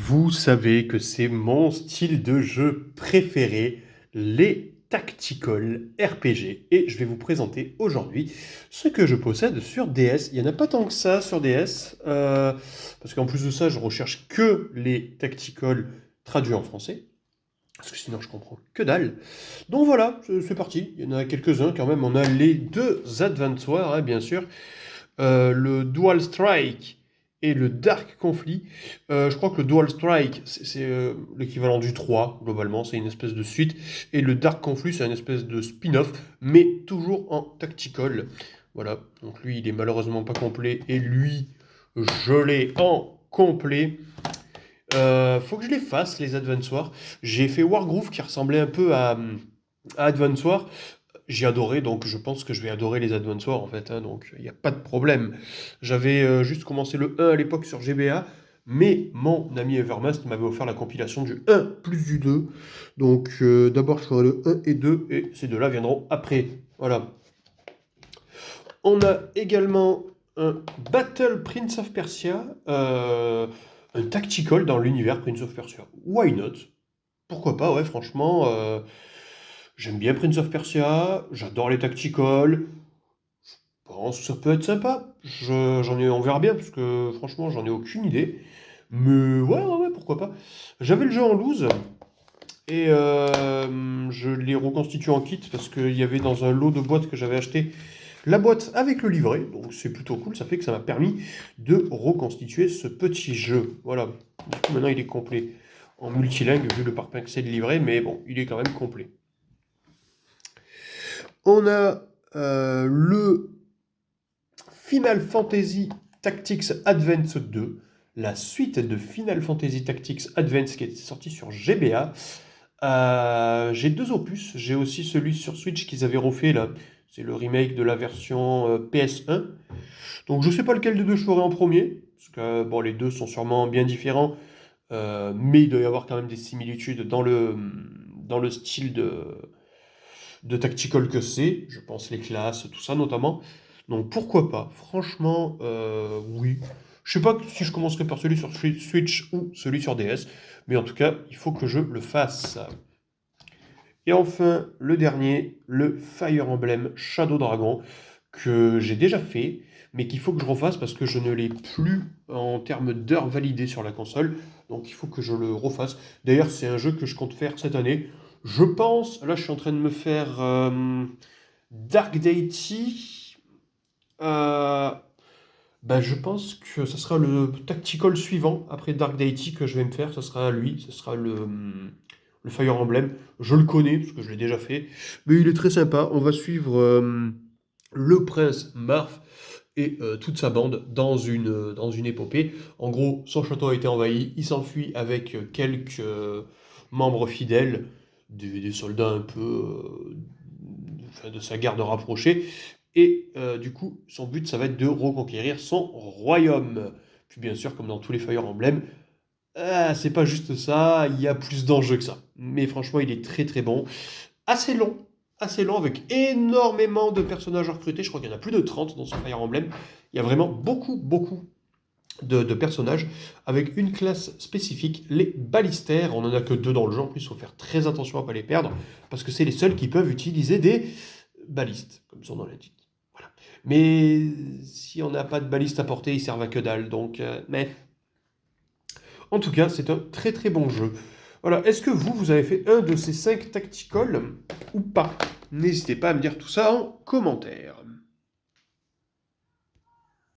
Vous savez que c'est mon style de jeu préféré, les tactical RPG. Et je vais vous présenter aujourd'hui ce que je possède sur DS. Il n'y en a pas tant que ça sur DS, parce qu'en plus de ça, je recherche que les tactical traduits en français. Parce que sinon je comprends que dalle. Donc voilà, c'est parti. Il y en a quelques-uns quand même. On a les deux Advance Wars, hein, bien sûr. Le Dual Strike et le Dark Conflict. Je crois que le Dual Strike, c'est l'équivalent du 3, globalement, c'est une espèce de suite. Et le Dark Conflict, c'est une espèce de spin-off, mais toujours en tactical. Voilà, donc lui, il est malheureusement pas complet, et lui, je l'ai en complet. Faut que je les fasse, les Advance Wars. J'ai fait Wargroove, qui ressemblait un peu à Advance Wars. J'ai adoré, donc je pense que je vais adorer les Advance Wars en fait, hein, donc il n'y a pas de problème. J'avais juste commencé le 1 à l'époque sur GBA, mais mon ami Evermast m'avait offert la compilation du 1 plus du 2. Donc d'abord je ferai le 1 et 2, et ces deux-là viendront après. Voilà. On a également un Battle Prince of Persia, un tactical dans l'univers Prince of Persia. Why not? Pourquoi pas, ouais, franchement. J'aime bien Prince of Persia, j'adore les tacticals. Je pense que ça peut être sympa. On verra bien, parce que franchement, j'en ai aucune idée. Mais ouais, pourquoi pas. J'avais le jeu en loose, et je l'ai reconstitué en kit, parce qu'il y avait dans un lot de boîtes que j'avais acheté la boîte avec le livret. Donc c'est plutôt cool, ça fait que ça m'a permis de reconstituer ce petit jeu. Voilà. Du coup, maintenant, il est complet. En multilingue, vu le parpaing que c'est de livret, mais bon, il est quand même complet. On a le Final Fantasy Tactics Advance 2, la suite de Final Fantasy Tactics Advance qui est sortie sur GBA. J'ai deux opus, j'ai aussi celui sur Switch qu'ils avaient refait là, c'est le remake de la version PS1. Donc je sais pas lequel des deux je ferai en premier, parce que bon, les deux sont sûrement bien différents, mais il doit y avoir quand même des similitudes dans le style de tactical que c'est, je pense les classes, tout ça notamment. Donc pourquoi pas, franchement, oui. Je sais pas si je commencerai par celui sur Switch ou celui sur DS, mais en tout cas, il faut que je le fasse. Et enfin, le dernier, le Fire Emblem Shadow Dragon, que j'ai déjà fait, mais qu'il faut que je refasse parce que je ne l'ai plus en termes d'heures validées sur la console. Donc il faut que je le refasse. D'ailleurs, c'est un jeu que je compte faire cette année. Je pense, là je suis en train de me faire Dark Deity. Euh, je pense que ce sera le tactical suivant après Dark Deity que je vais me faire. Ce sera lui, ce sera le Fire Emblem. Je le connais parce que je l'ai déjà fait. Mais il est très sympa. On va suivre le prince Marth et toute sa bande dans une épopée. En gros, son château a été envahi. Il s'enfuit avec quelques membres fidèles, des soldats un peu enfin, de sa garde rapprochée. Et du coup, son but, ça va être de reconquérir son royaume. Puis bien sûr, comme dans tous les Fire Emblem, c'est pas juste ça, il y a plus d'enjeux que ça. Mais franchement, il est très très bon. Assez long, avec énormément de personnages à recruter. Je crois qu'il y en a plus de 30 dans ce Fire Emblem. Il y a vraiment beaucoup de personnages, avec une classe spécifique, les ballistères. On n'en a que deux dans le jeu, en plus, il faut faire très attention à ne pas les perdre, parce que c'est les seuls qui peuvent utiliser des balistes, comme son nom l'indique. Voilà. Mais si on n'a pas de baliste à porter, ils servent à que dalle, donc... mais... En tout cas, c'est un très très bon jeu. Voilà, est-ce que vous avez fait un de ces 5 tacticals ou pas? N'hésitez pas à me dire tout ça en commentaire.